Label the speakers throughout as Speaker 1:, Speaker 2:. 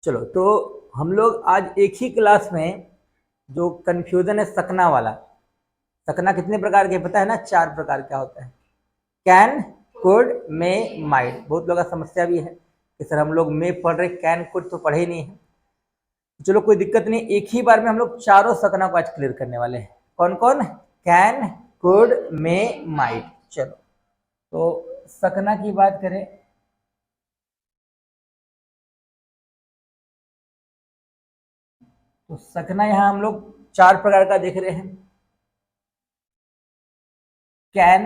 Speaker 1: चलो तो हम लोग आज एक ही क्लास में जो कंफ्यूजन है सकना वाला, सकना कितने प्रकार के पता है ना? 4 प्रकार का होता है। Can, could, may, might. बहुत लोगों का समस्या भी है कि सर हम लोग मे पढ़ रहे, कैन कुड तो पढ़े ही नहीं है। चलो कोई दिक्कत नहीं, एक ही बार में हम लोग चारों सकना को आज क्लियर करने वाले हैं। कौन कौन? Can, could, may, might. चलो तो सकना की बात करें तो सकना यहां हम लोग 4 प्रकार का देख रहे हैं। कैन,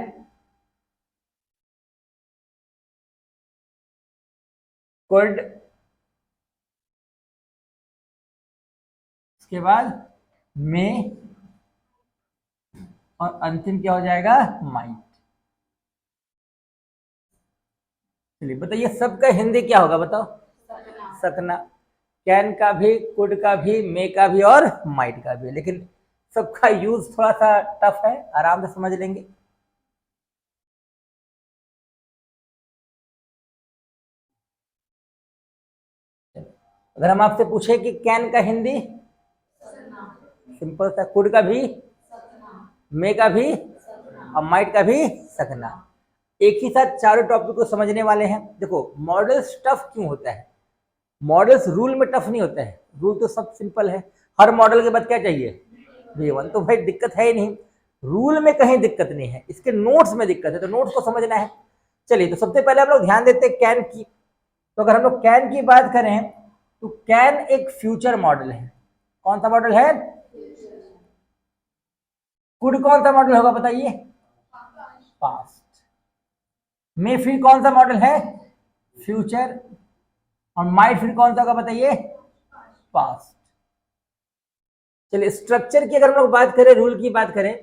Speaker 1: कुड, उसके बाद मे, और अंतिम क्या हो जाएगा? माइट। चलिए बताइए सबका हिंदी क्या होगा बताओ? सकना। कैन का भी, कुड का भी, मे का भी और माइट का भी, लेकिन सबका यूज थोड़ा सा टफ है, आराम से समझ लेंगे। अगर हम आपसे पूछे कि कैन का हिंदी, सिंपल सा। कुड का भी, मे का भी और माइट का भी सकना। एक ही साथ चारों टॉपिक को समझने वाले हैं। देखो मॉडल्स टफ क्यों होता है? मॉडल्स रूल में टफ नहीं होता है, रूल तो सब सिंपल है। हर मॉडल के बाद क्या चाहिए? V1। तो भाई दिक्कत है ही नहीं, रूल में कहीं दिक्कत नहीं है, इसके नोट्स में दिक्कत है, तो नोट्स को समझना है। चलिए तो सबसे पहले हम लोग ध्यान देते हैं कैन की। तो अगर हम लोग कैन की बात करें तो कैन एक फ्यूचर मॉडल है। कौन सा मॉडल है? कुड कौन सा मॉडल होगा बताइए? पास्ट। में फिर कौन सा मॉडल है? फ्यूचर। और माइट फिर कौन सा होगा बताइए? पास्ट। चलिए स्ट्रक्चर की अगर हम लोग बात करें, रूल की बात करें,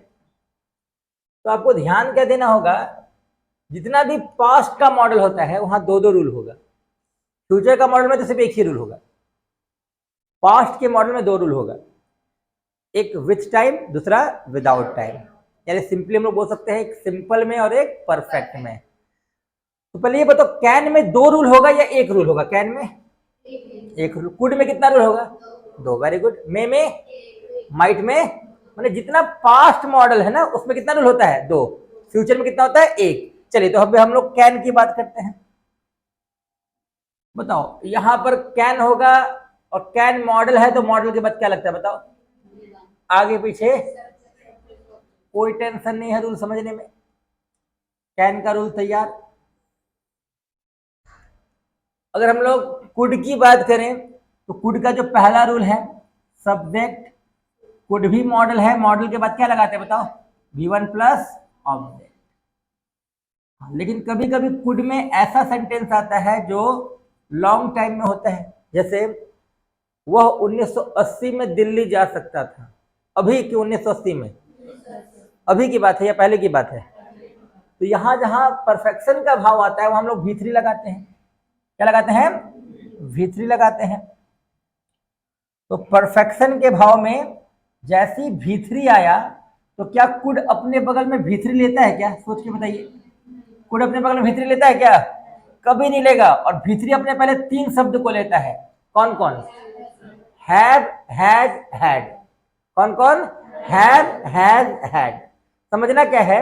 Speaker 1: तो आपको ध्यान क्या देना होगा? जितना भी पास्ट का मॉडल होता है वहां दो दो रूल होगा। फ्यूचर का मॉडल में तो सिर्फ एक ही रूल होगा। पास्ट के मॉडल में दो रूल होगा, एक विथ टाइम, दूसरा विदाउट टाइम। यानी सिंपली हम लोग बोल सकते हैं एक सिंपल में और एक परफेक्ट में। तो पहले ये बताओ कैन में दो रूल होगा या एक रूल होगा? कैन में एक रूल। कुड में कितना रूल होगा? दो। Very good. मे में, माइट में, मैंने जितना पास्ट मॉडल है ना उसमें कितना रूल होता है? दो। फ्यूचर में कितना होता है? एक। चलिए तो अब हम लोग कैन की बात करते हैं। बताओ यहां पर कैन होगा और कैन मॉडल है, तो मॉडल के बाद क्या लगता है बताओ? आगे पीछे कोई टेंशन नहीं है रूल समझने में। कैन का रूल तैयार। अगर हम लोग कुड की बात करें तो कुड का जो पहला रूल है सब्जेक्ट, कुड भी मॉडल है, मॉडल के बाद क्या लगाते हैं बताओ? V1 plus object. लेकिन कभी कभी कुड में ऐसा सेंटेंस आता है जो लॉन्ग टाइम में होता है, जैसे वह 1980 में दिल्ली जा सकता था। अभी कि 1980 में? अभी की बात है या पहले की बात है? तो यहां जहां परफेक्शन का भाव आता है वहां हम लोग V3 लगाते हैं। क्या लगाते हैं? V3 लगाते हैं। तो परफेक्शन के भाव में जैसी V3 आया तो क्या कुड अपने बगल में V3 लेता है क्या? सोच के बताइए। कुड अपने बगल में V3 लेता है क्या? कभी नहीं लेगा। और V3 अपने पहले 3 शब्द को लेता है। कौन कौन? Have, had, had. कौन कौन? Have, has, had. समझना क्या है,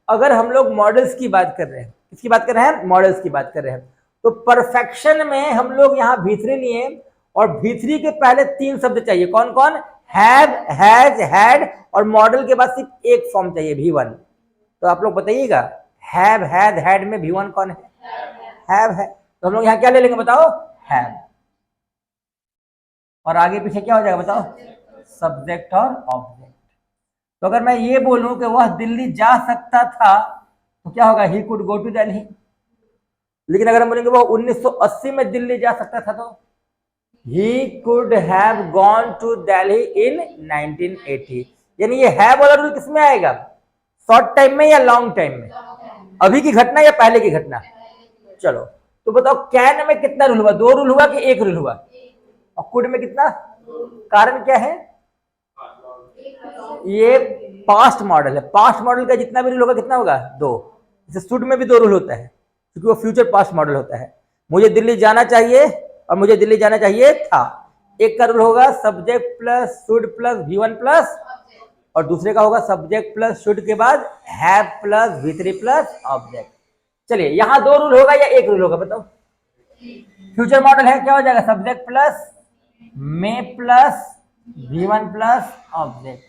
Speaker 1: अगर हम लोग मॉडल्स की बात कर रहे हैं, किसकी बात कर रहे हैं? मॉडल्स की बात कर रहे हैं, तो परफेक्शन में हम लोग यहाँ V3 लिए और V3 के पहले 3 शब्द चाहिए। कौन कौन? Have, has, had. और मॉडल के बाद सिर्फ एक फॉर्म चाहिए V1। तो आप लोग बताइएगा हैव, हैज, हैड में V1 कौन है? हैव है। तो हम लोग यहाँ क्या ले लेंगे बताओ? हैव। और आगे पीछे क्या हो जाएगा बताओ? सब्जेक्ट और ऑब्जेक्ट। तो अगर मैं ये बोलूं कि वह दिल्ली जा सकता था तो क्या होगा? He could go to Delhi. लेकिन अगर हम बोलेंगे वो 1980 में दिल्ली जा सकता था तो he could have gone to Delhi in 1980। यानी ये है वाला रूल किसमें आएगा? शॉर्ट टाइम में या लॉन्ग टाइम में? अभी की घटना या पहले की घटना? चलो तो बताओ कैन में कितना रूल हुआ? दो रूल हुआ कि एक रूल हुआ? और कुड में कितना? कारण क्या है? ये पास्ट मॉडल है। पास्ट मॉडल का जितना भी रूल होगा कितना होगा? दो। जैसे शुड में भी दो रूल होता है क्योंकि वो फ्यूचर पास्ट मॉडल होता है। मुझे दिल्ली जाना चाहिए और मुझे दिल्ली जाना चाहिए था। एक का रूल होगा subject plus should plus V1 plus, और दूसरे का होगा सब्जेक्ट प्लस शुड के बाद have plus V3 plus object. चलिए यहां दो रूल होगा या एक रूल होगा बताओ? फ्यूचर मॉडल है, क्या हो जाएगा? Subject plus may plus V1 plus object.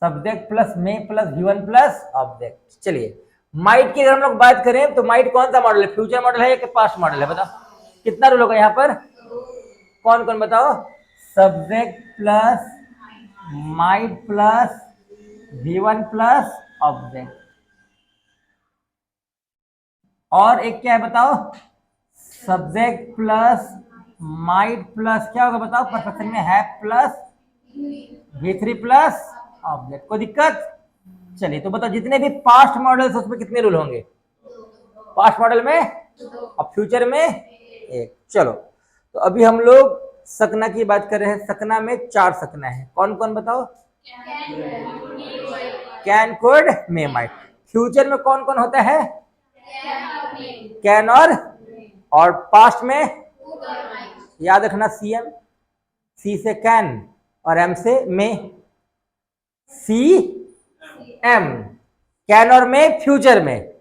Speaker 1: Subject plus may plus V1 plus object. चलिए माइट की अगर हम लोग बात करें तो माइट कौन सा मॉडल है? फ्यूचर मॉडल है या पास्ट मॉडल है? बताओ कितना रूल होगा यहाँ पर? कौन कौन बताओ? Subject plus might plus V1 plus object. और एक क्या है बताओ? सब्जेक्ट प्लस माइट प्लस क्या होगा बताओ? परफेक्शन में है प्लस V3 प्लस ऑब्जेक्ट। कोई दिक्कत? चलिए तो बताओ जितने भी पास्ट मॉडल्स उसमें कितने रूल होंगे? पास्ट मॉडल में और फ्यूचर में एक। चलो तो अभी हम लोग सकना की बात कर रहे हैं। सकना में 4 सकना है, कौन कौन बताओ? Can, could, may, might. Future में कौन कौन होता है? कैन और पास्ट में याद रखना CM, C से कैन और M से मे। CM कैन और मे फ्यूचर में,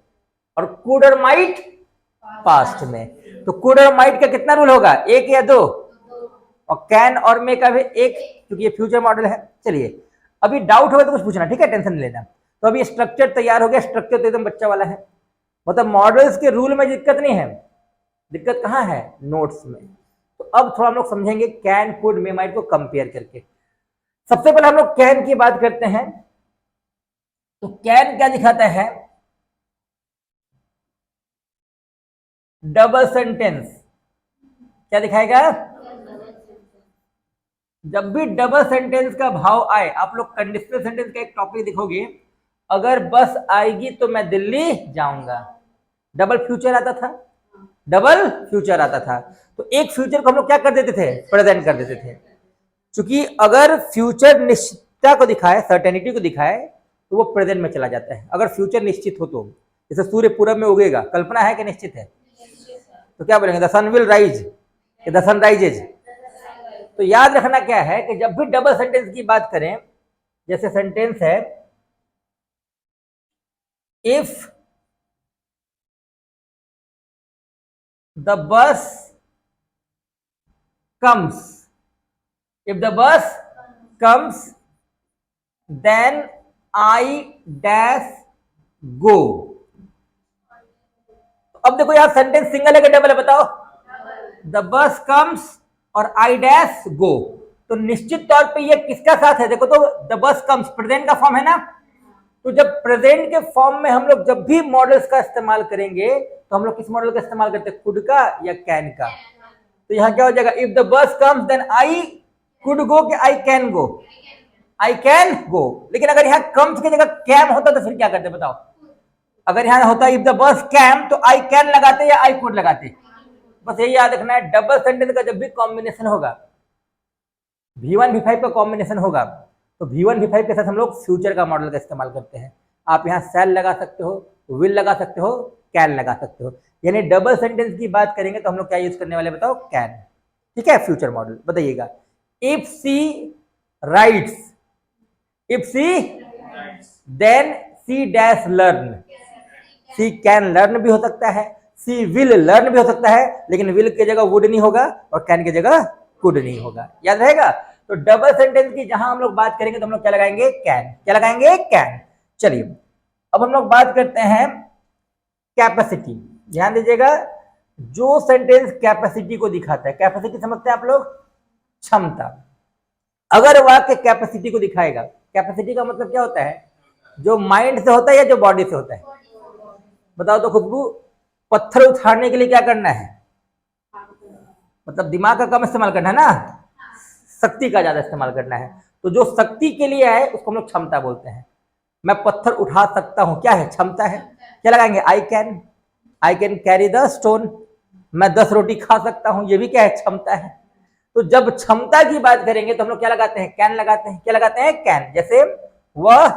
Speaker 1: और कुड और माइट पास्ट में। तो कुड और माइट का कितना रूल होगा? एक या दो? और कैन और मे का भी एक, क्योंकि ये फ्यूचर मॉडल है। चलिए अभी डाउट होगा तो कुछ पूछना, ठीक है? टेंशन नहीं लेना। तो अभी स्ट्रक्चर तैयार हो गया। स्ट्रक्चर तो एकदम बच्चा वाला है, मतलब मॉडल्स के रूल में दिक्कत नहीं है। दिक्कत कहाँ है? नोट्स में। तो अब थोड़ा हम लोग समझेंगे कैन, कुड, मे, माइट को कंपेयर करके। सबसे पहले हम लोग कैन की बात करते हैं। तो कैन क्या दिखाता है? Double sentence. क्या दिखाएगा? जब भी डबल सेंटेंस का भाव आए, आप लोग कंडीशनल सेंटेंस का एक टॉपिक देखोगे, अगर बस आएगी तो मैं दिल्ली जाऊंगा, डबल फ्यूचर आता था, डबल फ्यूचर आता था। तो एक फ्यूचर को हम लोग क्या कर देते थे? प्रेजेंट कर देते थे। क्योंकि अगर फ्यूचर निश्चितता को दिखाए, सर्टेनिटी को दिखाए, तो वो प्रेजेंट में चला जाता है। अगर फ्यूचर निश्चित हो तो, जैसे सूर्य पूरब में उगेगा, कल्पना है कि निश्चित है? तो क्या बोलेंगे? The sun will rise, the sun rises. तो याद रखना क्या है कि जब भी डबल सेंटेंस की बात करें, जैसे सेंटेंस है if the bus comes, if the bus comes then I dash go. अब देखो यार सेंटेंस सिंगल है कि डबल है बताओ? द बस कम्स और आई डैश गो। तो निश्चित तौर पे ये किसका साथ है? देखो तो द बस कम्स प्रेजेंट का फॉर्म है ना। तो जब प्रेजेंट के फॉर्म में हम लोग जब भी मॉडल्स का इस्तेमाल करेंगे, तो हम लोग किस मॉडल का इस्तेमाल करते हैं? कुड का या कैन का। तो यहां क्या हो जाएगा? If the bus comes then I could go कि I can go? I can go. लेकिन अगर यहाँ कम्स की जगह कैम होता तो फिर क्या करते बताओ? अगर यहाँ होता इफ द बस कैम तो आई कैन लगाते या आई कुड लगाते? बस यही याद रखना है, डबल सेंटेंस का जब भी कॉम्बिनेशन होगा, V1 V5 का कॉम्बिनेशन होगा, तो V1 V5 के साथ हम लोग फ्यूचर का मॉडल का इस्तेमाल करते हैं। आप यहाँ सेल लगा सकते हो, विल लगा सकते हो, कैन लगा सकते हो। यानी डबल सेंटेंस की बात करेंगे तो हम लोग क्या यूज करने वाले बताओ? कैन। ठीक है? फ्यूचर मॉडल बताइएगा। If she writes, if she then she dash learn. She can learn भी हो सकता है, सी विल लर्न भी हो सकता है, लेकिन विल की जगह वुड नहीं होगा और कैन की जगह कुड नहीं होगा। याद रहेगा? तो डबल सेंटेंस की जहां हम लोग बात करेंगे तो हम लोग क्या लगाएंगे? कैन। क्या लगाएंगे? कैन। चलिए अब हम लोग बात करते हैं कैपेसिटी। ध्यान दीजिएगा, जो सेंटेंस कैपेसिटी को दिखाता है, कैपेसिटी समझते हैं आप लोग? क्षमता। अगर वाक्य कैपेसिटी को दिखाएगा, कैपेसिटी का मतलब क्या होता है? जो माइंड से होता है या जो बॉडी से होता है? बताओ तो खुशबू, पत्थर उठाने के लिए क्या करना है? मतलब दिमाग का कम इस्तेमाल करना है ना, शक्ति का ज्यादा इस्तेमाल करना है। तो जो शक्ति के लिए है उसको हम लोग क्षमता बोलते हैं। मैं पत्थर उठा सकता हूं, क्या है? क्षमता है। क्या लगाएंगे? I can, I can carry the stone. मैं 10 रोटी खा सकता हूं, ये भी क्या है? क्षमता है। तो जब क्षमता की बात करेंगे तो हम लोग क्या लगाते हैं? कैन लगाते हैं। क्या लगाते हैं? कैन। जैसे वह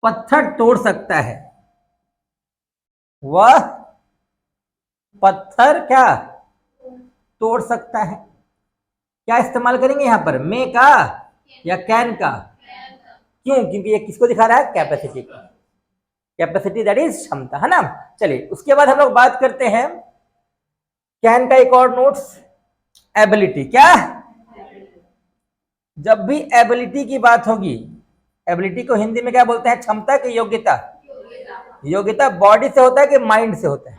Speaker 1: पत्थर तोड़ सकता है, वह पत्थर क्या तोड़ सकता है। क्या इस्तेमाल करेंगे यहां पर, मे का या कैन का? क्यों? क्योंकि ये किसको दिखा रहा है, कैपेसिटी को। कैपेसिटी दैट इज क्षमता, है ना। चलिए उसके बाद हम लोग बात करते हैं कैन का एक और नोट्स, एबिलिटी। क्या? जब भी एबिलिटी की बात होगी, एबिलिटी को हिंदी में क्या बोलते हैं, क्षमता की योग्यता। योग्यता बॉडी से होता है कि माइंड से होता है?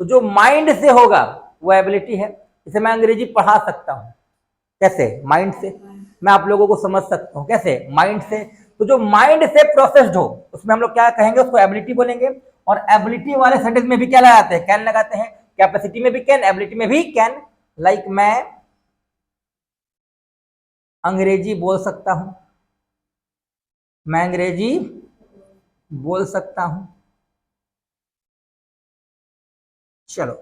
Speaker 1: तो जो माइंड से होगा वो एबिलिटी है। इसे मैं अंग्रेजी पढ़ा सकता हूं, कैसे? माइंड से। मैं आप लोगों को समझ सकता हूं, कैसे? माइंड से। तो जो माइंड से प्रोसेस्ड हो उसमें हम लोग क्या कहेंगे, उसको एबिलिटी बोलेंगे। और एबिलिटी वाले सेंटेंस में भी क्या लगाते हैं, कैन लगाते हैं। कैपेसिटी में भी कैन, एबिलिटी में भी कैन। लाइक मैं अंग्रेजी बोल सकता हूं, मैं अंग्रेजी बोल सकता हूं। चलो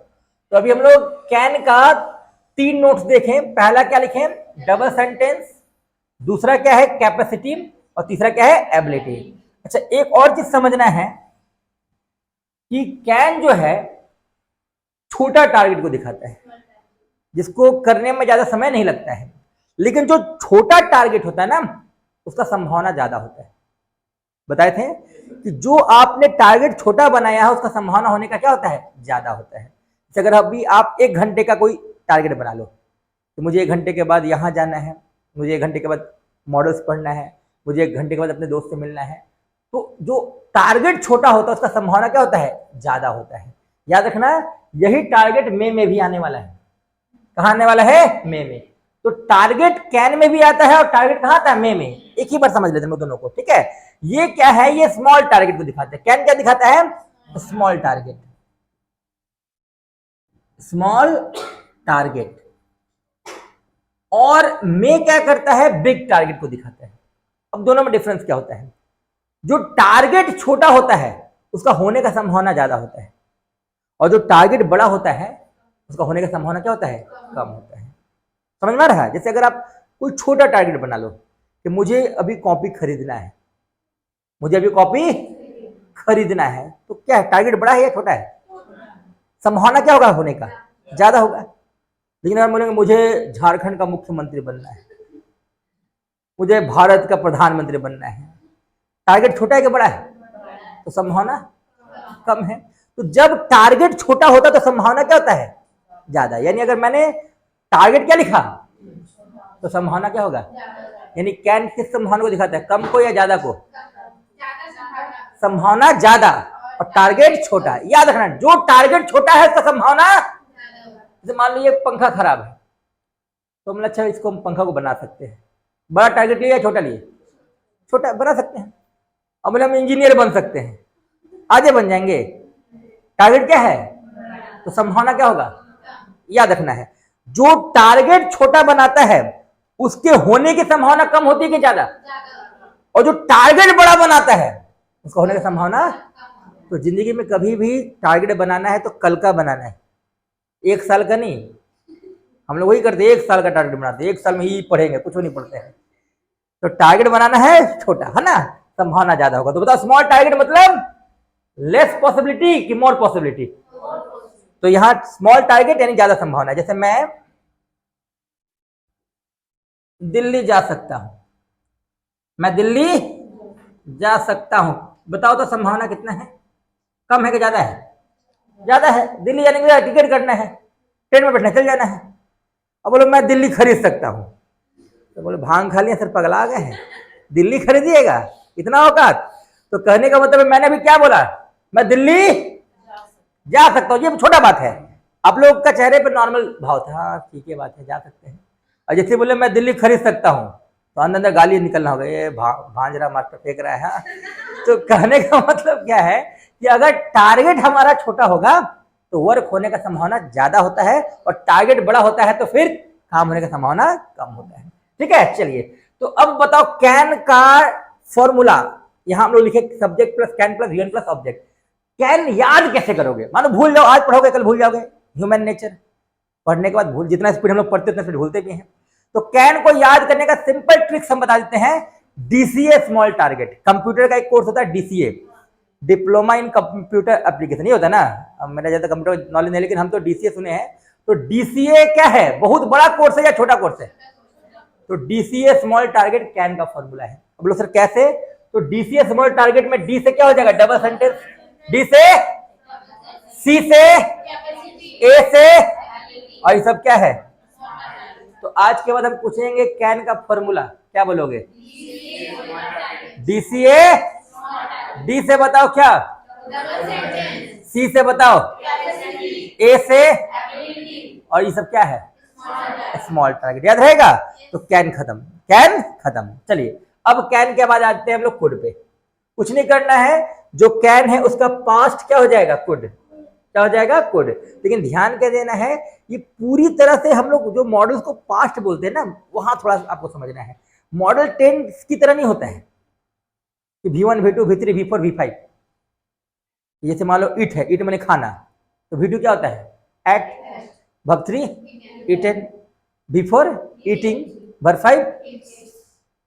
Speaker 1: तो अभी हम लोग कैन का 3 नोट्स देखें। पहला क्या लिखें, डबल सेंटेंस। दूसरा क्या है, कैपेसिटी। और तीसरा क्या है, एबिलिटी। अच्छा एक और चीज समझना है कि कैन जो है छोटा टारगेट को दिखाता है, जिसको करने में ज्यादा समय नहीं लगता है। लेकिन जो छोटा टारगेट होता है ना, उसका संभावना ज्यादा होता है। बताए थे कि जो आपने टारगेट छोटा बनाया है उसका संभावना होने का क्या होता है, ज्यादा होता है। अगर अभी आप 1 घंटे का कोई टारगेट बना लो, तो मुझे 1 घंटे के बाद यहाँ जाना है, मुझे 1 घंटे के बाद मॉडल्स पढ़ना है, मुझे 1 घंटे के बाद अपने दोस्त से मिलना है। तो जो टारगेट छोटा होता है उसका संभावना क्या होता है, ज्यादा होता है। याद रखना यही टारगेट मे में भी आने वाला है। कहाँ आने वाला है, मे में। तो टारगेट कैन में भी आता है और टारगेट कहाँ आता है, मे में। एक ही बार समझ लेते हैं दोनों को, ठीक है। ये क्या है, ये स्मॉल टारगेट को दिखाता है। कैन क्या दिखाता है, स्मॉल टारगेट। Small target. और मे क्या करता है, बिग टारगेट को दिखाता है। अब दोनों में डिफरेंस क्या होता है, जो टारगेट छोटा होता है उसका होने का संभावना ज्यादा होता है, और जो टारगेट बड़ा होता है उसका होने का संभावना क्या होता है, कम होता है। समझ में आ रहा है? जैसे अगर आप कोई छोटा टारगेट बना लो कि मुझे अभी कॉपी खरीदना है, मुझे अभी कॉपी खरीदना है, तो क्या है, टारगेट बड़ा है या छोटा है? संभावना क्या होगा होने का, ज्यादा होगा। लेकिन अगर बोलेंगे मुझे झारखंड का मुख्यमंत्री बनना है, मुझे भारत का प्रधानमंत्री बनना है, टारगेट छोटा है कि बड़ा है? तो संभावना कम है। तो जब टारगेट छोटा होता तो संभावना क्या होता है, ज्यादा। यानी अगर मैंने टारगेट क्या लिखा तो संभावना क्या होगा, यानी कैन किस संभावना को दिखाता है, कम को या ज्यादा को? संभावना ज्यादा और टारगेट छोटा। याद रखना जो टारगेट छोटा है उसका संभावना, जैसे मान लो ये पंखा खराब है, तो हम अच्छा इसको हम पंखा को बना सकते हैं। बड़ा टारगेट लिया या छोटा लिए, छोटा बना सकते हैं। अब बोले हम इंजीनियर बन सकते हैं, आगे बन जाएंगे। टारगेट क्या है, तो संभावना क्या होगा, याद रखना है जो टारगेट छोटा बनाता है उसके होने की संभावना कम होती है कि ज्यादा, और जो टारगेट बड़ा बनाता है उसका होने की संभावना। तो जिंदगी में कभी भी टारगेट बनाना है तो कल का बनाना है, 1 साल का नहीं। हम लोग वही करते हैं, 1 साल का टारगेट बनाते हैं, 1 साल में ही पढ़ेंगे, कुछ नहीं पढ़ते हैं। तो टारगेट बनाना है छोटा, है ना, संभावना ज्यादा होगा। तो बताओ स्मॉल टारगेट मतलब लेस पॉसिबिलिटी कि मोर पॉसिबिलिटी? तो यहां स्मॉल टारगेट यानी ज्यादा संभावना। जैसे मैं दिल्ली जा सकता हूं, मैं दिल्ली जा सकता हूं, बताओ तो संभावना कितना है, कम है कि ज्यादा है? ज्यादा है। दिल्ली जाने के लिए टिकट करना है, ट्रेन में बैठना, चल जाना है। अब बोलो मैं दिल्ली खरीद सकता हूं, तो बोले भांग खा लिया सर, पगला गए हैं, दिल्ली खरीदिएगा, इतना औकात? तो कहने का मतलब मैंने अभी क्या बोला, मैं दिल्ली जा सकता हूं। ये छोटा बात है, आप लोग का चेहरे पर नॉर्मल भाव था, हाँ ठीक है बात है, जा सकते हैं। और जैसे बोले मैं दिल्ली खरीद सकता हूँ, तो अंदर अंदर गाली निकलना होगा, ये भांजरा मास्टर फेंक रहा है। हाँ तो कहने का मतलब क्या है कि अगर टारगेट हमारा छोटा होगा तो वर्क होने का संभावना ज्यादा होता है, और टारगेट बड़ा होता है तो फिर काम होने का संभावना कम होता है। ठीक है, चलिए तो अब बताओ कैन का फॉर्मूला। यहां हम लोग लिखे subject plus can plus V1 plus object. Can याद कैसे करोगे, मानो भूल जाओ, आज पढ़ोगे कल भूल जाओगे, ह्यूमन नेचर, पढ़ने के बाद भूल, जितना स्पीड हम लोग पढ़ते उतना स्पीड भूलते भी हैं। तो कैन को याद करने का सिंपल ट्रिक्स हम बता देते हैं। डीसीए स्मॉल टारगेट, कंप्यूटर का एक कोर्स होता है DCA, diploma in computer application, नहीं होता ना, अब मेरा ज्यादा कंप्यूटर नॉलेज नहीं, लेकिन हम तो डीसीए सुने हैं। तो डीसीए क्या है, बहुत बड़ा कोर्स है या छोटा कोर्स है? तो डीसीए स्मॉल टारगेट कैन का फॉर्मूला है। अब बोलो सर कैसे? तो डीसीए स्मॉल टारगेट में डी से क्या हो जाएगा, डबल सेंटेंस, डी से, सी से, ए से, और ये सब क्या है? तो आज के बाद हम पूछेंगे कैन का फॉर्मूला, क्या बोलोगे? डीसीए, डी से बताओ क्या, सी से बताओ, ए से, और ये सब क्या है? Small target. याद रहेगा? तो कैन खत्म, कैन खत्म। चलिए अब कैन के बाद आते हैं हम लोग कुड पे। कुछ नहीं करना है, जो कैन है उसका पास्ट क्या हो जाएगा, कुड, क्या हो जाएगा, कुड। लेकिन ध्यान क्या देना है, ये पूरी तरह से हम लोग जो मॉडल्स को पास्ट बोलते हैं ना, वहां थोड़ा आपको समझना है। मॉडल टेंस की तरह नहीं होता है कि V1 V2 V3 V4 V5। जैसे मान लो ईट है, ईट मैंने खाना, तो V2 क्या होता है, ate, verb 3 eaten, V4 eating, verb 5।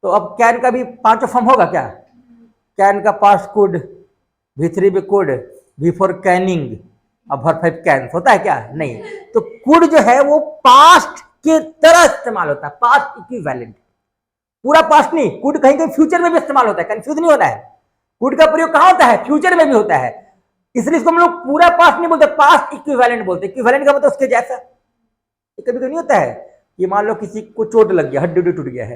Speaker 1: तो अब कैन का भी 5 फॉर्म होगा क्या? कैन का पास्ट कुड, V3 भी कुड, V4 कैनिंग, अब वर्ब 5 कैन्स होता है क्या? नहीं। तो कुड जो है वो पास्ट की तरह इस्तेमाल होता है, पास्ट इक्विवेलेंट, पूरा पास्ट नहीं। कुड कहीं कहीं फ्यूचर में भी इस्तेमाल होता है, कंफ्यूज नहीं होना है। कुड का प्रयोग कहां होता है, फ्यूचर में भी होता है, इसलिए इसको हम लोग पूरा पास्ट नहीं बोलते, पास्ट इक्विवेलेंट बोलते। इक्विवेलेंट का मतलब उसके जैसा। कभी कभी नहीं होता है कि मान लो किसी को चोट लग गया, हड्डी टूट गया है,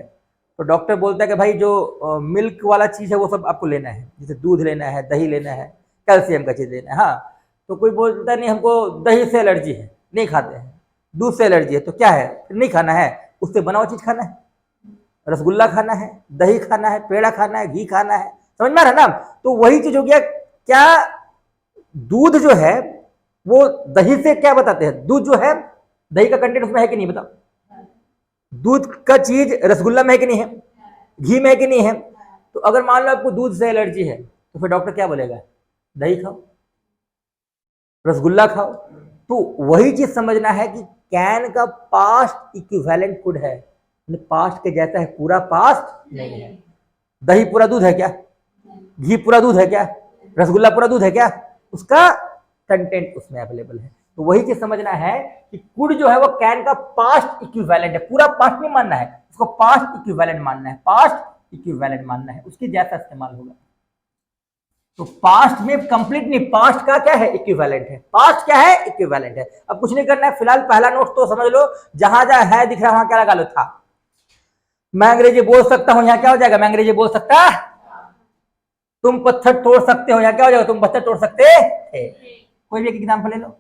Speaker 1: तो डॉक्टर बोलता है कि भाई जो मिल्क वाला चीज है वो सब आपको लेना है, जैसे दूध लेना है, दही लेना है, कैल्शियम का चीज लेना है। हाँ, तो कोई बोलता नहीं हमको दही से एलर्जी है, नहीं खाते हैं, दूध से एलर्जी है, तो क्या है, नहीं खाना है, उससे बना हुआ चीज खाना है, रसगुल्ला खाना है, दही खाना है, पेड़ा खाना है, घी खाना है, समझ में आ रहा है ना? तो वही चीज हो गया। क्या दूध जो है वो दही से क्या बताते हैं, दूध जो है दही का कंटेंट उसमें है कि नहीं, बताओ? दूध का चीज रसगुल्ला में है कि नहीं है, घी में है कि नहीं है? तो अगर मान लो आपको दूध से एलर्जी है, तो फिर डॉक्टर क्या बोलेगा, दही खाओ, रसगुल्ला खाओ। तो वही चीज समझना है कि कैन का पास्ट इक्विवेलेंट कुड है, पास्ट के जैसा है, पूरा पास्ट नहीं है। दही पूरा दूध है क्या, घी पूरा दूध है क्या, रसगुल्ला पूरा दूध है क्या? उसका कंटेंट उसमें अवेलेबल है। तो वही चीज समझना है कि कुड जो है वो कैन का पास्ट इक्विवेलेंट है, पूरा पास्ट नहीं मानना है उसको, पास्ट इक्विवेलेंट मानना है, पास्ट इक्विवेलेंट मानना है, उसकी जैसा इस्तेमाल होगा। तो पास्ट में कंप्लीट नहीं, पास्ट का क्या है, इक्विवेलेंट है। पास्ट क्या है, इक्विवेलेंट है। अब कुछ नहीं करना है, फिलहाल पहला नोट तो समझ लो, जहां जहां है दिख रहा है वहां क्या लगा लो, था। मैं अंग्रेजी बोल सकता हूं, यहां क्या हो जाएगा, मैं अंग्रेजी बोल सकता। तुम पत्थर तोड़ सकते हो, यहां क्या हो जाएगा, तुम पत्थर तोड़ सकते थे। कोई भी एक एग्जाम्पल ले लो।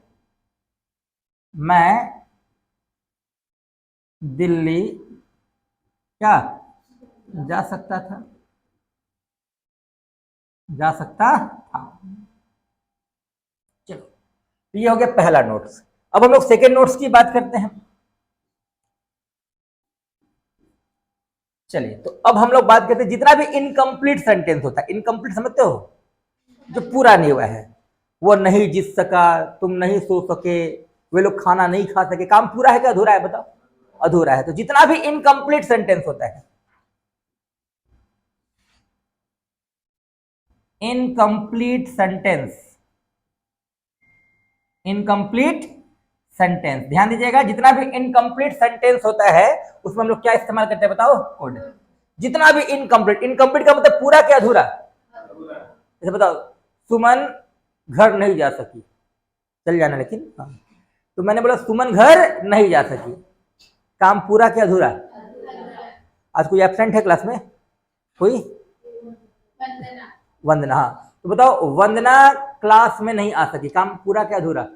Speaker 1: मैं दिल्ली क्या जा सकता था, जा सकता था। चलो, तो ये हो गया पहला नोट्स। अब हम लोग सेकेंड नोट्स की बात करते हैं। चलिए, तो अब हम लोग बात करते हैं जितना भी इनकम्प्लीट सेंटेंस होता है। इनकम्प्लीट समझते हो, जो पूरा नहीं हुआ है। वो नहीं जीत सका, तुम नहीं सो सके, वे लोग खाना नहीं खा सके। काम पूरा है क्या अधूरा है, बताओ? अधूरा है। तो जितना भी इनकम्प्लीट सेंटेंस होता है, इनकम्प्लीट सेंटेंस, इनकम्प्लीट सेंटेंस, ध्यान दीजिएगा, जितना भी इनकम्प्लीट सेंटेंस होता है उसमें हम लोग क्या इस्तेमाल करते हैं, बताओ? कुड। जितना भी इनकम्प्लीट, इनकम्प्लीट का मतलब पूरा क्या अधूरा? जैसे बताओ, सुमन घर नहीं जा सकी, चल जाना लेकिन, हाँ। तो मैंने बोला सुमन घर नहीं जा सकी, काम पूरा क्या अधूरा? आज कोई एब्सेंट है क्लास में, कोई? वंदना, हाँ। तो बताओ, वंदना क्लास में नहीं आ सकी, काम पूरा क्या अधूरा?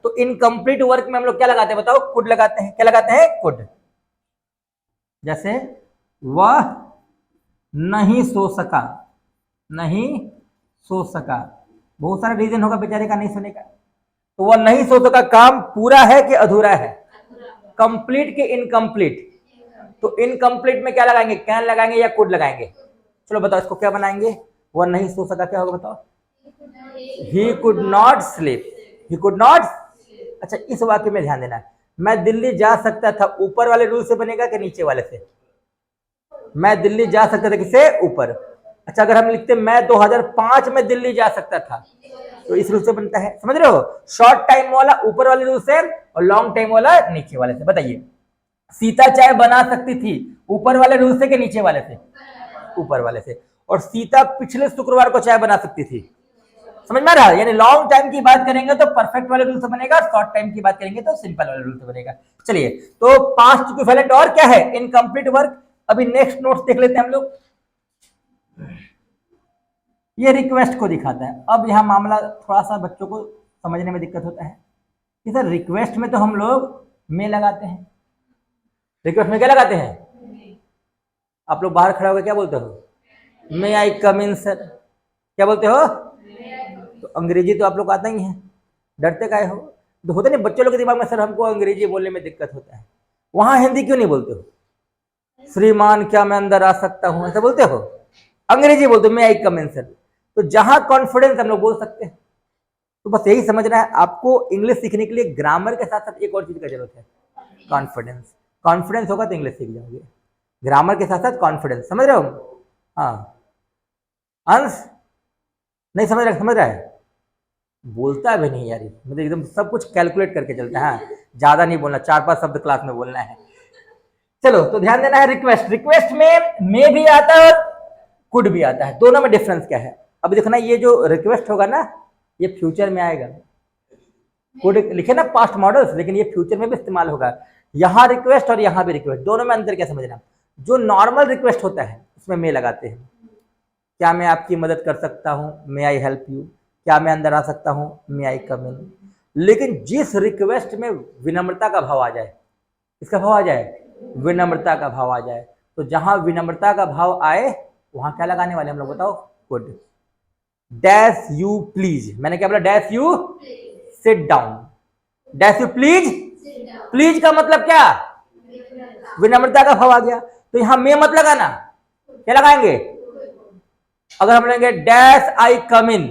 Speaker 1: तो इनकम्प्लीट वर्क में हम लोग क्या लगाते हैं, बताओ? कुड लगाते हैं। क्या लगाते हैं? कुड। जैसे वह नहीं सो सका, नहीं सो सका, बहुत सारा रीजन होगा बेचारे का नहीं सोने का। तो वह नहीं सो सका, काम पूरा है कि अधूरा है? कंप्लीट के इनकम्प्लीट। तो इनकम्प्लीट में क्या लगाएंगे, कैन लगाएंगे या कुड लगाएंगे? चलो बताओ, इसको क्या बनाएंगे? वह नहीं सो सका क्या होगा, बताओ? He could not sleep, he could not. अच्छा, इस वाक्य में ध्यान देना, मैं दिल्ली जा सकता था, ऊपर वाले रूल से बनेगा कि नीचे वाले से? मैं दिल्ली जा सकता था किससे? ऊपर। अच्छा अगर हम लिखते मैं 2005 में दिल्ली जा सकता था, तो इस रूल से बनता है, समझ रहे हो? शॉर्ट टाइम वाला ऊपर वाले रूल से और लॉन्ग टाइम वाला नीचे वाले से। बताइए, सीता चाय बना सकती थी ऊपर वाले रूल से कि नीचे वाले से? ऊपर वाले से। और सीता पिछले शुक्रवार को चाय बना सकती थी। समझ में आ रहा है? यानी लॉन्ग टाइम की बात करेंगे तो परफेक्ट वाले रूल से बनेगा, शॉर्ट टाइम की बात करेंगे तो सिंपल वाले रूल से बनेगा। चलिए, तो पास्ट इक्विवेलेंट और क्या है? Incomplete work. अभी नेक्स्ट नोट्स देख लेते हैं हम लोग। ये रिक्वेस्ट को दिखाता है। अब यहां मामला थोड़ा सा बच्चों को समझने में दिक्कत होता है कि सर रिक्वेस्ट में तो हम लोग में लगाते हैं, रिक्वेस्ट में क्या लगाते हैं? आप लोग बाहर खड़ा होकर क्या बोलते हो? मे आई कम इन सर, क्या बोलते हो? तो अंग्रेजी तो आप लोग आता ही है, डरते काहे हो? तो होता नहीं बच्चों लोग के दिमाग में सर हमको अंग्रेजी बोलने में दिक्कत होता है, वहां हिंदी क्यों नहीं बोलते हो? श्रीमान क्या मैं अंदर आ सकता हूं, ऐसा बोलते हो? अंग्रेजी बोलते हो मे आई कम इन सर। तो जहां कॉन्फिडेंस हम लोग बोल सकते हैं। तो बस यही समझना है आपको, इंग्लिश सीखने के लिए ग्रामर के साथ साथ एक और चीज का जरूरत है, कॉन्फिडेंस। कॉन्फिडेंस होगा तो इंग्लिश सीख जाओगे, ग्रामर के साथ साथ कॉन्फिडेंस। समझ रहे हो? हाँ अंश नहीं समझ रहा है? बोलता भी नहीं यार, मतलब एकदम सब कुछ कैलकुलेट करके चलता है। हाँ, ज्यादा नहीं बोलना, 4-5 शब्द क्लास में बोलना है। चलो तो ध्यान देना है, रिक्वेस्ट, रिक्वेस्ट में भी आता है और कुड भी आता है। दोनों में डिफरेंस क्या है? अब देखना, ये जो रिक्वेस्ट होगा ना, ये फ्यूचर में आएगा। कुड लिखे ना पास्ट मॉडल्स, लेकिन ये फ्यूचर में भी इस्तेमाल होगा। यहां रिक्वेस्ट और यहां भी रिक्वेस्ट, दोनों में अंतर क्या समझना? जो नॉर्मल रिक्वेस्ट होता है उसमें में लगाते हैं, क्या मैं आपकी मदद कर सकता हूं, मे आई हेल्प यू। क्या मैं अंदर आ सकता हूं, मे आई कम इन। लेकिन जिस रिक्वेस्ट में विनम्रता का भाव आ जाए, किसका भाव आ जाए? विनम्रता का भाव आ जाए, तो जहां विनम्रता का भाव आए वहां क्या लगाने वाले हम लोग? बताओ। गुड। डैश यू प्लीज, मैंने क्या बोला? Dash you sit down. Dash you please, please का मतलब क्या? विनम्रता का भाव आ गया, तो यहां में मत लगाना, क्या लगाएंगे? अगर हम लेंगे डैश आई कम इन,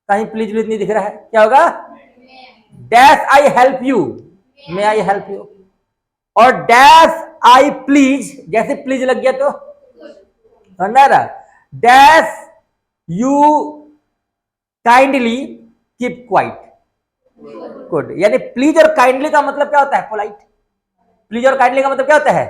Speaker 1: कहीं प्लीज प्लीज नहीं दिख रहा है, क्या होगा? Dash I help you, may I help you. और डैश आई प्लीज, जैसे प्लीज लग गया तो समझ रहा? Dash you kindly keep quiet. Good. यानी प्लीज और काइंडली का मतलब क्या होता है? पोलाइट। प्लीज और काइंडली का मतलब क्या होता है?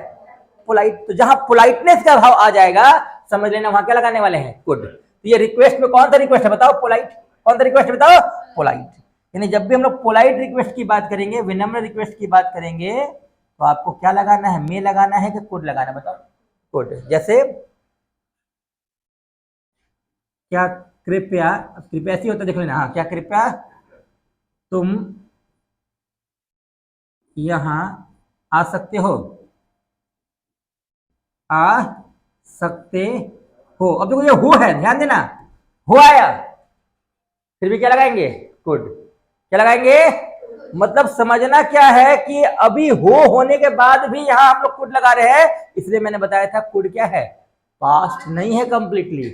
Speaker 1: पोलाइट। तो जहां पोलाइटनेस का भाव आ जाएगा समझ लेना वहां क्या लगाने वाले हैं? गुड। तो ये रिक्वेस्ट में कौन सा रिक्वेस्ट है बताओ? पोलाइट। कौन सा रिक्वेस्ट है बताओ? पोलाइट। यानी जब भी हम लोग पोलाइट रिक्वेस्ट की बात करेंगे, विनम्र रिक्वेस्ट की बात करेंगे, तो आपको क्या लगाना है? में लगाना है कि कुड लगाना है? बताओ। कुड। जैसे क्या कृपया, कृपया ऐसी होता है, देख लेना। हाँ, क्या कृपया तुम यहां आ सकते हो, आ सकते हो। अब देखो ये हो है, ध्यान देना, हो आया, फिर भी क्या लगाएंगे? कुड। क्या लगाएंगे? मतलब समझना क्या है कि अभी हो होने के बाद भी यहां हम लोग कुड लगा रहे हैं, इसलिए मैंने बताया था कुड क्या है? पास्ट नहीं है, कंप्लीटली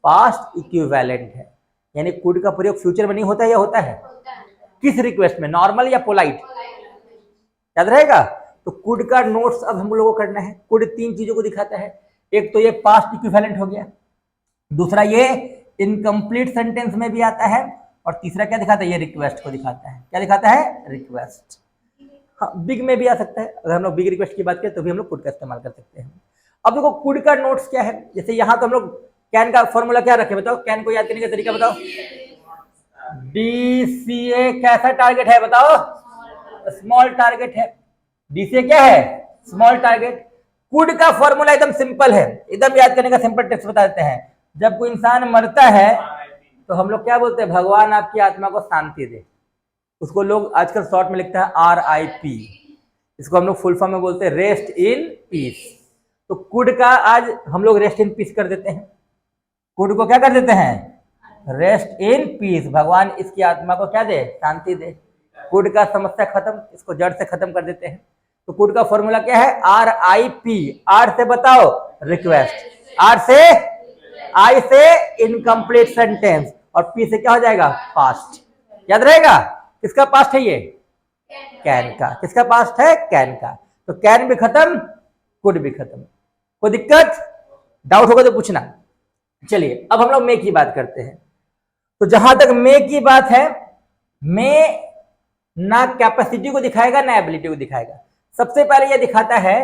Speaker 1: पास्ट इक्विवेलेंट है। यानी कुड का प्रयोग फ्यूचर में नहीं होता है या होता है? किस रिक्वेस्ट में? नॉर्मल या पोलाइट? याद रहेगा? तो कुड का नोट्स अब हम लोगों को करना है। कुड 3 चीजों को दिखाता है। एक तो ये पास्ट इक्विवेलेंट हो गया, दूसरा ये इनकम्प्लीट सेंटेंस में भी आता है, और तीसरा क्या दिखाता है? ये रिक्वेस्ट को दिखाता है। क्या दिखाता है? रिक्वेस्ट। हाँ, बिग में भी आ सकता है। अगर हम लोग बिग रिक्वेस्ट की बात करें तो भी हम लोग कुड का इस्तेमाल कर सकते हैं। अब देखो कुड का नोट्स क्या है। जैसे यहां तो हम लोग कैन का फॉर्मूला क्या रखे बताओ? कैन को याद करने का तरीका बताओ। डीसीए कैसा टारगेट है बताओ? स्मॉल टारगेट है। डीसीए क्या है? Small target. कुड का फॉर्मूला एकदम सिंपल है, एकदम याद करने का सिंपल टिप्स बता देते हैं। जब कोई इंसान मरता है तो हम लोग क्या बोलते हैं? भगवान आपकी आत्मा को शांति दे। उसको लोग आजकल शॉर्ट में लिखता है RIP। इसको हम लोग फुल फॉर्म में बोलते हैं रेस्ट इन पीस। तो कुड का आज हम लोग रेस्ट इन पीस कर देते हैं। कुड को क्या कर देते हैं? Rest in peace. भगवान इसकी आत्मा को क्या दे? शांति दे। कुड का समस्या खत्म, इसको जड़ से खत्म कर देते हैं। तो कुड का फॉर्मूला क्या है? RIP। आर से बताओ रिक्वेस्ट, आर से, आई से इनकम्प्लीट सेंटेंस, और पी से क्या हो जाएगा? पास्ट। याद रहेगा? किसका पास्ट है ये? कैन का। किसका पास्ट है? कैन का। तो कैन भी खत्म, कुड भी खत्म। कोई दिक्कत, डाउट होगा तो पूछना। चलिए अब हम लोग मे की बात करते हैं। तो जहां तक मे की बात है, मे ना कैपेसिटी को दिखाएगा ना एबिलिटी को दिखाएगा। सबसे पहले ये दिखाता है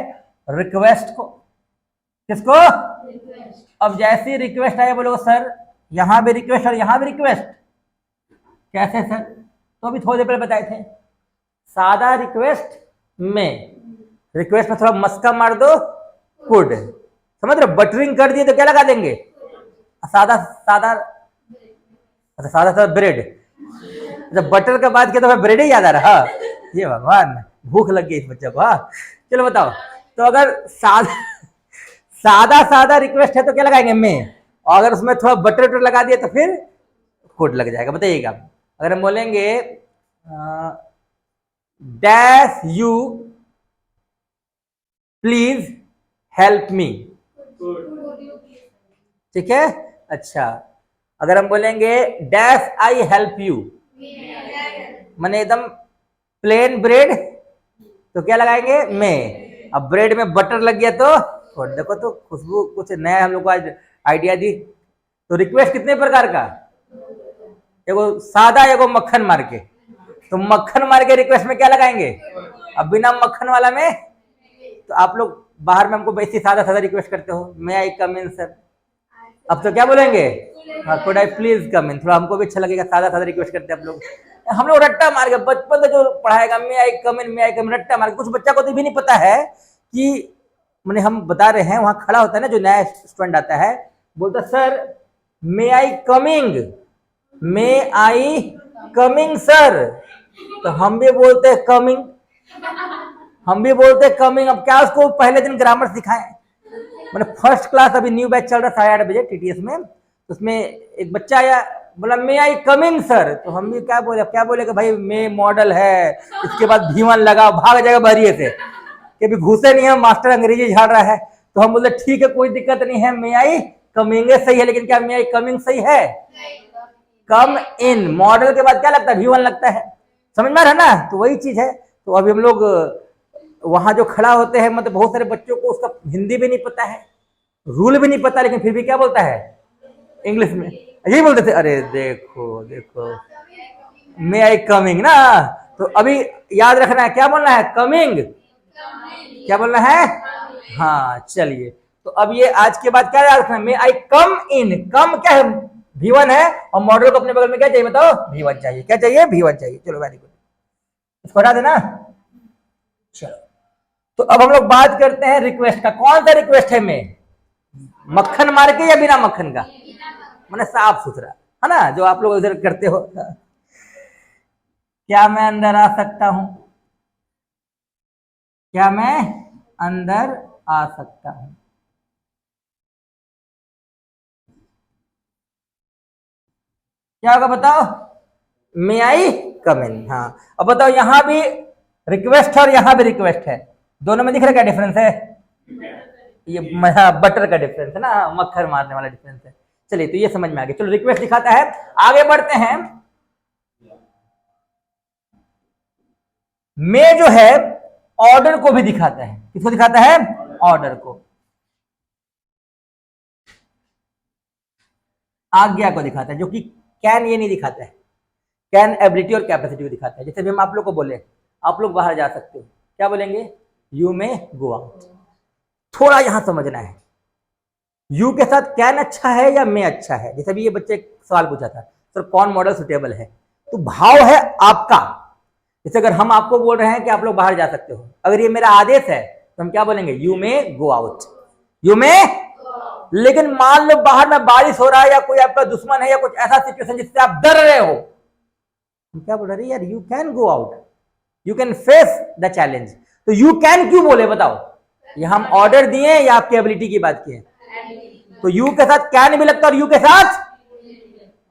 Speaker 1: रिक्वेस्ट को। किसको? अब जैसी रिक्वेस्ट आए बोलोगे सर यहां भी रिक्वेस्ट और यहां भी रिक्वेस्ट, कैसे सर? तो अभी थोड़ी देर पहले बताए थे, सादा रिक्वेस्ट में, रिक्वेस्ट में थोड़ा मस्का मार दो कुड, समझ रहे? बटरिंग कर दिए तो क्या लगा देंगे? सादा सादा, अच्छा सादा सादा ब्रेड। जब बटर का बात किया तो मैं ब्रेड ही याद आ रहा। ये भगवान, भूख लग गई इस बच्चे को। हाँ चलो बताओ, तो अगर सादा सादा सादा रिक्वेस्ट है तो क्या लगाएंगे? में। और अगर उसमें थोड़ा बटर वटर लगा दिया तो फिर कोड लग जाएगा। बताइएगा, अगर हम बोलेंगे dash you please help me, ठीक है? अच्छा, अगर हम बोलेंगे डैश आई हेल्प यू, माने एकदम प्लेन ब्रेड, तो क्या लगाएंगे? में। अब ब्रेड में बटर लग गया तो कोड। देखो तो खुशबू कुछ नया हम लोग को आज आइडिया दी। तो रिक्वेस्ट कितने प्रकार का? एगो सादा, एगो मक्खन मार के। तो मक्खन मार के रिक्वेस्ट में क्या लगाएंगे? अब बिना मक्खन वाला में, तो आप लोग बाहर में हमको वैसे सादा सादा रिक्वेस्ट करते हो, मे आई कम इन सर। अब तो क्या बोलेंगे? कुड आई प्लीज कम इन। थोड़ा हमको भी अच्छा लगेगा, सादा सादा रिक्वेस्ट करते हैं आप लोग। हम लोग रट्टा मार के, बचपन से जो पढ़ाएगा मे आई कम इन, मे आई कम इन, रट्टा मार के। कुछ बच्चा को तो भी नहीं पता है कि मैंने, हम बता रहे हैं, वहां खड़ा होता है ना जो नया स्टूडेंट आता है, बोलता sir may I coming, may I coming sir. तो हम भी बोलते हैं कमिंग, हम भी बोलते हैं कमिंग। अब क्या उसको पहले दिन ग्रामर सिखाएं? मैंने फर्स्ट क्लास, अभी न्यू बैच चल रहा 8:30 टीटीएस में, उसमें एक बच्चा आया, बोला मे आई कमिंग सर। तो हम भी क्या बोले? क्या बोले कि भाई मे मॉडल है, इसके बाद भीवन लगा, भाग जाएगा बारिये से, कि भी घुसे नहीं है, मास्टर अंग्रेजी झाड़ रहा है। तो हम बोले ठीक है कोई दिक्कत नहीं है, मे आई कमिंग सही है, लेकिन क्या मे आई कमिंग सही है? कम इन मॉडल के बाद क्या लगता है? भीवन लगता है। समझ में आ रहा है ना? तो वही चीज है। तो अभी हम लोग वहां जो खड़ा होते हैं, मतलब बहुत सारे बच्चों को उसका हिंदी भी नहीं पता है, रूल भी नहीं पता, लेकिन फिर भी क्या बोलता है? इंग्लिश में यही बोलते थे, अरे देखो देखो मे आई कमिंग ना। तो अभी याद रखना है, क्या बोलना है? कमिंग। क्या बोलना है? हाँ चलिए, तो अब ये आज के बाद क्या याद रखना है? मे आई कम इन। कम क्या है? V1 है, और मॉडल को अपने बगल में क्या चाहिए बताओ? V1 चाहिए। क्या चाहिए? V1 चाहिए। चलो वेरी गुड, इसको हटा देना। चलो, तो अब हम लोग बात करते हैं रिक्वेस्ट का। कौन सा रिक्वेस्ट है? में मक्खन मार के या बिना मक्खन का? मैंने साफ सुथरा, है ना, जो आप लोग इधर करते हो। क्या मैं अंदर आ सकता हूं? क्या मैं अंदर आ सकता हूं? क्या होगा बताओ? मे आई कम इन। हाँ, अब बताओ, यहां भी रिक्वेस्ट है और यहां भी रिक्वेस्ट है, दोनों में दिख रहा है क्या डिफरेंस है? ये बटर का डिफरेंस है ना, मक्खन मारने वाला डिफरेंस है। चलिए, तो ये समझ में आ गया। चलो, रिक्वेस्ट दिखाता है। आगे बढ़ते हैं। में जो है ऑर्डर को भी दिखाता है। किसको दिखाता है? ऑर्डर को, आज्ञा को दिखाता है, जो कि कैन ये नहीं दिखाता है। कैन एबिलिटी और कैपेसिटी को दिखाता है। जैसे भी हम आप लोग को बोले आप लोग बाहर जा सकते हो, क्या बोलेंगे? यू में गो आउट। थोड़ा यहां समझना है, यू के साथ कैन अच्छा है या में अच्छा है। जैसे भी ये बच्चे सवाल पूछा था, सर कौन मॉडल सुटेबल है, तो भाव है आपका। जैसे अगर हम आपको बोल रहे हैं कि आप लोग बाहर जा सकते हो, अगर ये मेरा आदेश है तो हम क्या बोलेंगे? यू में गो आउट, यू में। लेकिन मान लो बाहर में बारिश हो रहा है, या कोई आपका दुश्मन है, या कुछ ऐसा सिचुएशन जिससे आप डर रहे हो, हम क्या बोल रहे हैं? यार you can go out, you can face the challenge. तो यू कैन क्यों बोले बताओ? ये हम ऑर्डर दिए या आपकी एबिलिटी की बात की है? तो यू के साथ कैन भी लगता है, और यू के साथ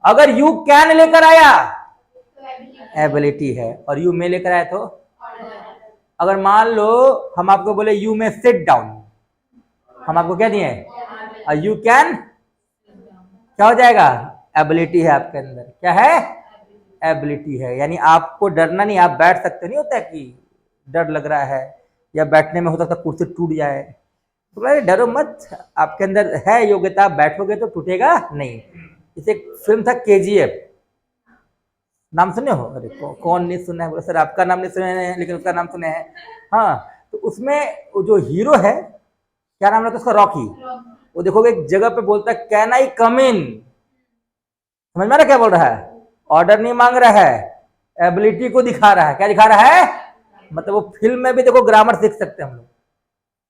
Speaker 1: अगर यू कैन लेकर आया एबिलिटी है, और यू में लेकर आया तो। अगर मान लो हम आपको बोले यू में सिट डाउन, हम आपको क्या दिए? यू कैन, क्या हो जाएगा? एबिलिटी है आपके अंदर। क्या है? एबिलिटी है, यानी आपको डरना नहीं, आप बैठ सकते। नहीं होता कि डर लग रहा है, या बैठने में हो सकता कुर्सी टूट जाए, तो अरे डरो मत, आपके अंदर है योग्यता, आप बैठोगे तो टूटेगा नहीं। इसे एक फिल्म था केजीएफ, नाम सुने हो? अरे कौन नहीं सुना है? बोले सर आपका नाम नहीं सुने हैं लेकिन उसका नाम सुने हैं। हाँ, तो उसमें वो जो हीरो है, क्या नाम रहता है उसका? रॉकी। वो देखोगे एक जगह पे बोलता है कैन आई कम इन। समझ में आ रहा क्या बोल रहा है? ऑर्डर नहीं मांग रहा है, एबिलिटी को दिखा रहा है। क्या दिखा रहा है? मतलब वो फिल्म में भी देखो ग्रामर सीख सकते हैं हम लोग,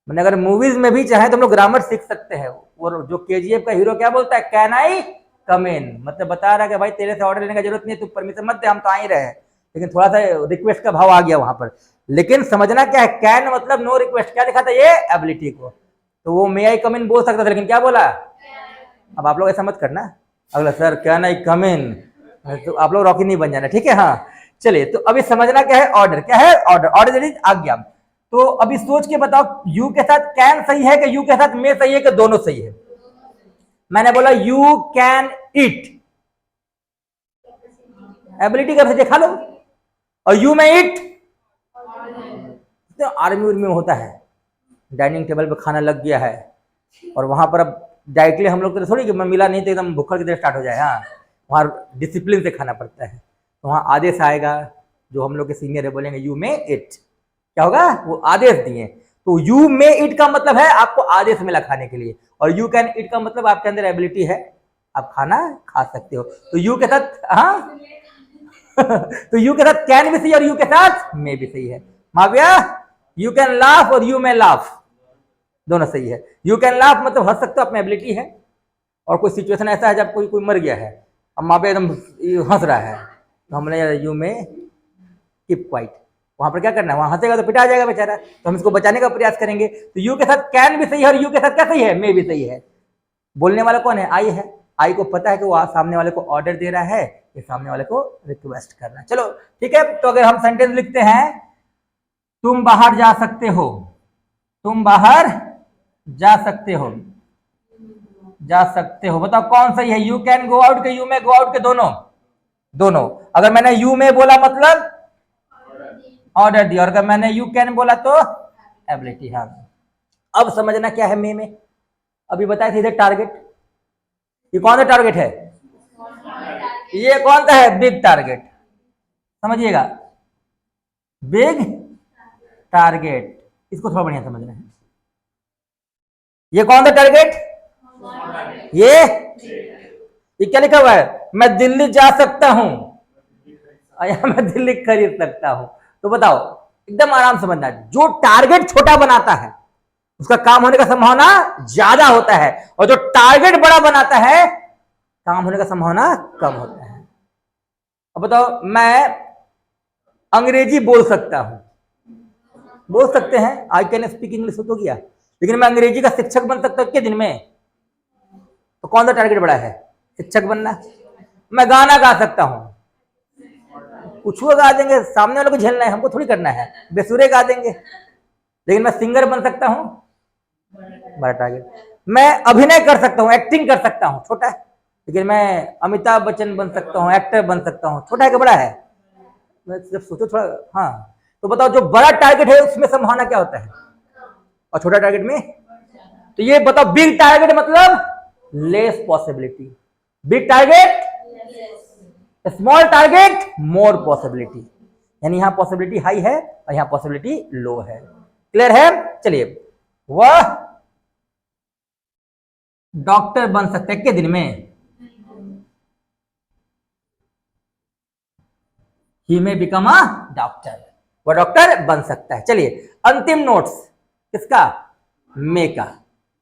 Speaker 1: मैंने अगर मूवीज में भी चाहे तो हम लोग ग्रामर सीख सकते हैं। और जो केजीएफ का हीरो क्या बोलता है? कैन आई कम इन, मतलब बता रहा है कि भाई तेरे से ऑर्डर लेने का जरूरत नहीं है, तू परमिशन मत दे, हम तो आ ही रहे हैं। लेकिन थोड़ा सा रिक्वेस्ट का भाव आ गया वहां पर। लेकिन समझना क्या है, कैन मतलब नो रिक्वेस्ट। क्या दिखा था ये? एबिलिटी को। तो वो मे आई कम इन बोल सकता था, लेकिन क्या बोला? अब आप लोग ऐसा मत करना, अगला सर कैन आई कम इन, तो आप लोग रॉकी नहीं बन जाना, ठीक है? हाँ चलिए, तो अभी समझना क्या है ऑर्डर। क्या है ऑर्डर? ऑर्डर यानी आज्ञा। तो अभी सोच के बताओ, यू के साथ कैन सही है कि यू के साथ मे सही है कि दोनों सही है? मैंने बोला यू कैन ईट, एबिलिटी का खा लो, और यू में ईट तो आर्मी में होता है, डाइनिंग टेबल पे खाना लग गया है और वहां पर अब डायरेक्टली हम लोग तो थोड़ी कि मिला नहीं तो एकदम भूखा की तरह स्टार्ट हो जाए। हाँ, वहाँ डिसिप्लिन से खाना पड़ता है, तो वहाँ आदेश आएगा, जो हम लोग के सीनियर है बोलेंगे यू में इट। क्या होगा? वो आदेश दिए। तो यू में इट का मतलब है आपको आदेश मिला खाने के लिए, और यू कैन इट का मतलब आपके अंदर एबिलिटी है, आप खाना खा सकते हो। तो यू के साथ हाँ तो यू के साथ कैन भी सही और यू के साथ मे भी सही है। माविया, यू कैन लाफ और यू में लाफ दोनों सही है। यू कैन लाफ मतलब हंस सकते हो, अपनी एबिलिटी है। और कोई सिचुएशन ऐसा है जब कोई मर गया है, अब माँ पे एकदम हंस रहा है, तो हमने यू में कीप क्वाइट, वहां पर क्या करना है? वहां हंसेगा तो पिटा जाएगा बेचारा, तो हम इसको बचाने का प्रयास करेंगे। तो यू के साथ कैन भी सही है और यू के साथ क्या सही है? मे भी सही है। बोलने वाला कौन है? आई है। आई को पता है कि वो सामने वाले को ऑर्डर दे रहा है, कि सामने वाले को रिक्वेस्ट कर रहा है। चलो ठीक है, तो अगर हम सेंटेंस लिखते हैं, तुम बाहर जा सकते हो, तुम बाहर जा सकते हो, जा सकते हो, बताओ कौन सही है? यू कैन गो आउट के यू में गो आउट के? दोनों दोनों। अगर मैंने यू में बोला मतलब ऑर्डर दिया, और अगर मैंने यू कैन बोला तो एबिलिटी। हाँ, अब समझना क्या है मे में। अभी बताए थे इधर टारगेट, ये कौन सा टारगेट है? ये कौन सा है? Big target. समझिएगा, बिग टारगेट, इसको थोड़ा बढ़िया समझना है। ये कौन सा टारगेट? ये क्या लिखा हुआ है? मैं दिल्ली जा सकता हूं, या मैं दिल्ली खरीद सकता हूं। तो बताओ, एकदम आराम समझना, जो टारगेट छोटा बनाता है उसका काम होने का संभावना ज्यादा होता है, और जो टारगेट बड़ा बनाता है काम होने का संभावना कम होता है। अब बताओ, मैं अंग्रेजी बोल सकता हूं, बोल सकते हैं, आई कैन स्पीक इंग्लिश तो गया, लेकिन मैं अंग्रेजी का शिक्षक बन सकता हूं कितने दिन में? तो कौन सा टारगेट बड़ा है? शिक्षक बनना। मैं गाना गा सकता हूं, कुछ गा देंगे, सामने वाले को झेलना है, हमको थोड़ी करना है, बेसुरे गा देंगे। लेकिन मैं सिंगर बन सकता हूं, बड़ा टारगेट। मैं अभिनय कर सकता हूं, एक्टिंग कर सकता हूं, छोटा है। लेकिन मैं अमिताभ बच्चन बन सकता हूं, एक्टर बन सकता हूं, छोटा है कि बड़ा है? जब सोचो थोड़ा। हाँ, तो बताओ, जो बड़ा टारगेट है उसमें संभावना क्या होता है, और छोटा टारगेट में? तो ये बताओ, बिग टारगेट मतलब less possibility, big target small target मोर पॉसिबिलिटी, यानी यहां पॉसिबिलिटी हाई है और यहां पॉसिबिलिटी लो है। क्लियर है? चलिए, वह डॉक्टर बन सकते हैं कितने दिन में? ही में बिकम अ डॉक्टर, वह डॉक्टर बन सकता है। चलिए, अंतिम नोट्स किसका? मे का।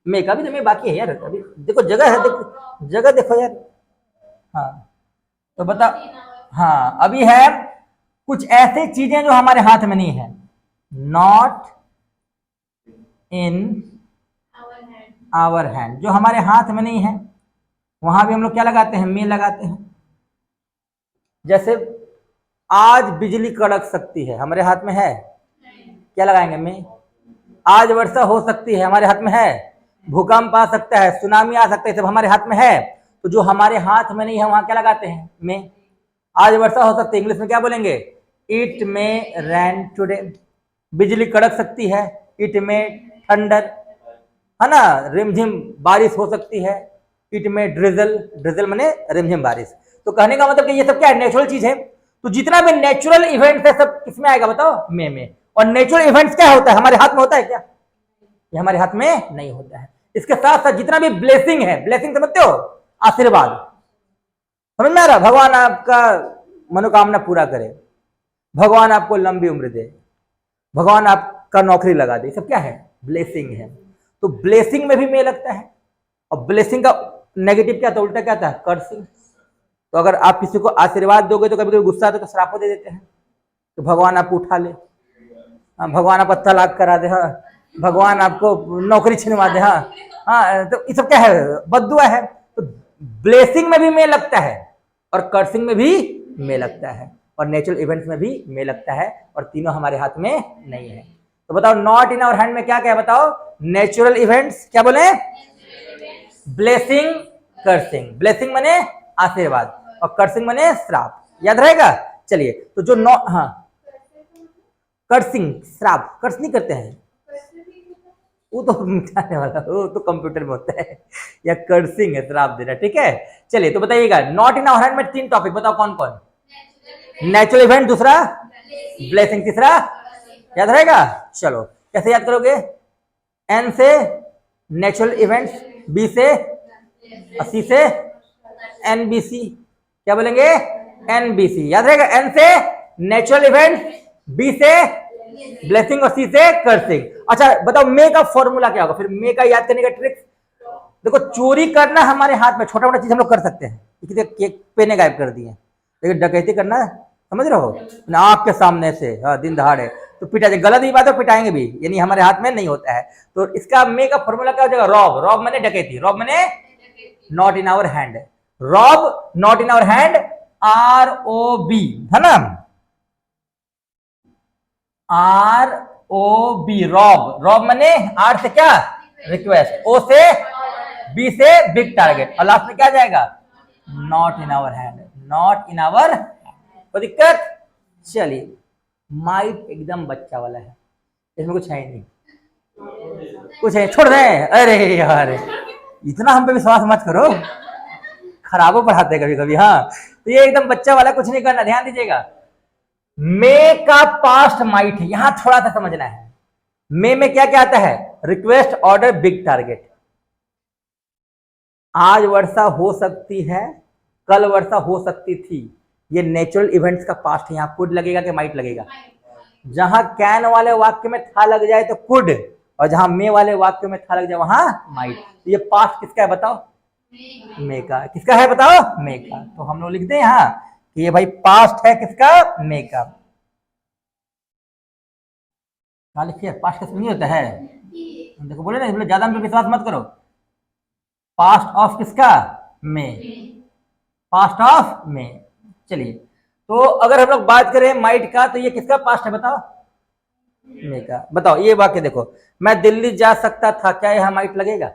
Speaker 1: मे का भी तो मे बाकी है यार, अभी देखो जगह है, देखो जगह देखो यार। हाँ, तो बता। हाँ, अभी है कुछ ऐसे चीजें जो हमारे हाथ में नहीं है, नॉट इन आवर हैंड, जो हमारे हाथ में नहीं है, वहां भी हम लोग क्या लगाते हैं? मे लगाते हैं। जैसे आज बिजली कड़क सकती है, हमारे हाथ में है, क्या लगाएंगे? मे। आज वर्षा हो सकती है, हमारे हाथ में है। भूकंप आ सकता है, सुनामी आ सकता है, सब हमारे हाथ में है। तो जो हमारे हाथ में नहीं है वहां क्या लगाते हैं? मे। आज वर्षा हो सकती है, इंग्लिश में क्या बोलेंगे? It may rain today. बिजली कड़क सकती है, इट मे थंडर। है ना, रिमझिम बारिश हो सकती है, इट में ड्रिजल, ड्रिजल माने रिमझिम बारिश। तो कहने का मतलब कि ये सब क्या है, नेचुरल चीज है। तो जितना भी नेचुरल इवेंट है सब किसमें आएगा बताओ, मे में। और नेचुरल इवेंट्स क्या होता है, हमारे हाथ में होता है क्या, ये हमारे हाथ में नहीं होता है। इसके साथ साथ जितना भी ब्लेसिंग है, ब्लेसिंग समझते हो, आशीर्वाद, समझ में आ रहा, भगवान आपका मनोकामना पूरा करे, भगवान आपको लंबी उम्र दे, भगवान आपका नौकरी लगा दे, सब क्या है, ब्लेसिंग है। तो ब्लेसिंग में भी मे लगता है। और ब्लेसिंग का नेगेटिव क्या था, उल्टा क्या था, कर्सिंग। तो अगर आप किसी को आशीर्वाद दोगे तो कभी कभी गुस्सा आता है तो श्राप दे देते हैं, तो भगवान आपको उठा ले, हाँ, भगवान आपका तलाक करा दे, हाँ, भगवान आपको नौकरी छिनवा दे, हाँ हाँ, तो ये सब क्या है, बद्दुआ है। तो ब्लेसिंग में भी मे लगता है, और कर्सिंग में भी मे लगता है, और नेचुरल इवेंट्स में भी मे लगता है, और तीनों हमारे हाथ में नहीं है। तो बताओ नॉट इन आवर हैंड में क्या क्या है बताओ, नेचुरल इवेंट्स, क्या बोले, ब्लेसिंग, कर्सिंग। ब्लेसिंग माने आशीर्वाद, और कर्सिंग माने श्राप, याद रहेगा। चलिए, तो जो नॉ, हाँ, कर्सिंग श्राप, कर्स नहीं करते हैं, वो तो मिटाने वाला, वो तो कंप्यूटर में होता है, या कर्सिंग है श्राप देना, ठीक है। चलिए, तो बताइएगा नॉट इन आवर हैंड में 3 टॉपिक बताओ कौन कौन, नेचुरल इवेंट, दूसरा ब्लेसिंग, तीसरा, याद रहेगा। चलो कैसे याद करोगे, एन से नेचुरल इवेंट्स, बी से, सी से एनबीसी, क्या बोलेंगे, एनबीसी, याद रहेगा। एन से नेचुरल इवेंट, बी से ब्लेसिंग, और सी से कर्सिंग। अच्छा बताओ मे का फॉर्मूला क्या होगा, फिर मे का याद करने का ट्रिक देखो। चोरी करना हमारे हाथ में, छोटा मोटा चीज हम लोग कर सकते हैं, केक पेने गायब कर दिए, लेकिन डकैती करना, समझ रहे हो, आपके सामने से, हाँ, दिन दहाड़े, तो पिटा जाए, गलत ही बात है, पिटाएंगे भी, यानी हमारे हाथ में नहीं होता है। तो इसका मे का फॉर्मूला क्या हो जाएगा, रॉब, रॉब मैंने डकैती, रॉब मैंने not in our hand, rob not in our hand, ROB, है ना, ROB, रॉब, रॉब मैंने आर से क्या, रिक्वेस्ट, ओ से, बी से बिग टारगेट, और लास्ट में क्या जाएगा, not in our hand, not in our, कोई दिक्कत। चलिए, माइट एकदम बच्चा वाला है, इसमें कुछ है नहीं, कुछ है, छोड़ दें, अरे यार इतना हम पे विश्वास मत करो, खराबो पढ़ाते कभी कभी, हाँ। तो ये एकदम बच्चा वाला, कुछ नहीं करना, ध्यान दीजिएगा। मे का पास्ट माइट है, यहां थोड़ा सा समझना है। मे में क्या क्या आता है, रिक्वेस्ट, ऑर्डर, बिग टारगेट। आज वर्षा हो सकती है, कल वर्षा हो सकती थी, ये नेचुरल इवेंट्स का पास्ट है। यहां कुड लगेगा कि माइट लगेगा, जहां कैन वाले वाक्य में था लग जाए तो कुड, और जहां मे वाले वाक्य में था लग जाए वहां माइट। तो ये पास्ट किसका है बताओ, मे का, किसका है बताओ, मे का। तो हम लोग लिखते हैं यहाँ कि ये भाई पास्ट है किसका, मे का। लिखिए, पास्ट का नहीं होता है, देखो बोले ना, ज्यादा हम पे विश्वास मत करो। पास्ट ऑफ किसका, मे, पास्ट ऑफ मे। चलिए, तो अगर हम लोग बात करें माइट का, तो ये किसका पास्ट है बताओ, मे का। बताओ ये वाक्य देखो, मैं दिल्ली जा सकता था, क्या यह माइट लगेगा,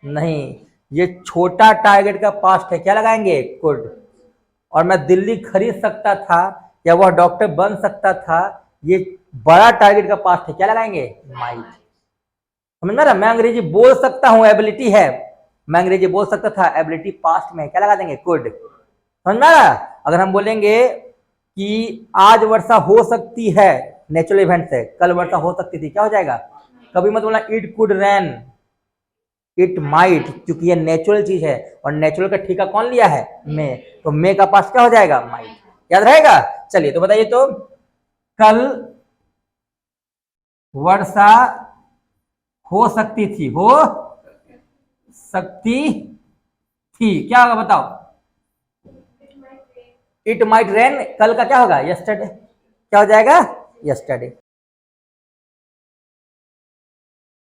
Speaker 1: नहीं, ये छोटा टारगेट का पास्ट है, क्या लगाएंगे, कुड। और मैं दिल्ली खरीद सकता था, या वह डॉक्टर बन सकता था, ये बड़ा टारगेट का पास्ट है, क्या लगाएंगे, माइट। समझ में रहा, मैं अंग्रेजी बोल सकता हूं, एबिलिटी है, मैं अंग्रेजी बोल सकता था, एबिलिटी पास्ट में, क्या लगा देंगे, कुड। समझ में रहा। अगर हम बोलेंगे कि आज वर्षा हो सकती है, नेचुरल इवेंट से, कल वर्षा हो सकती थी, क्या हो जाएगा, कभी मत बोलना it could rain, it might, क्योंकि ये नेचुरल चीज है, और नेचुरल का ठीका कौन लिया है, मे। तो मे का पास क्या हो जाएगा, माइट, याद रहेगा। चलिए, तो बताइए, तो कल वर्षा हो सकती थी, हो सकती थी, क्या होगा बताओ, इट माइट रेन, कल का क्या होगा, यस्टरडे, क्या हो जाएगा, यस्टरडे।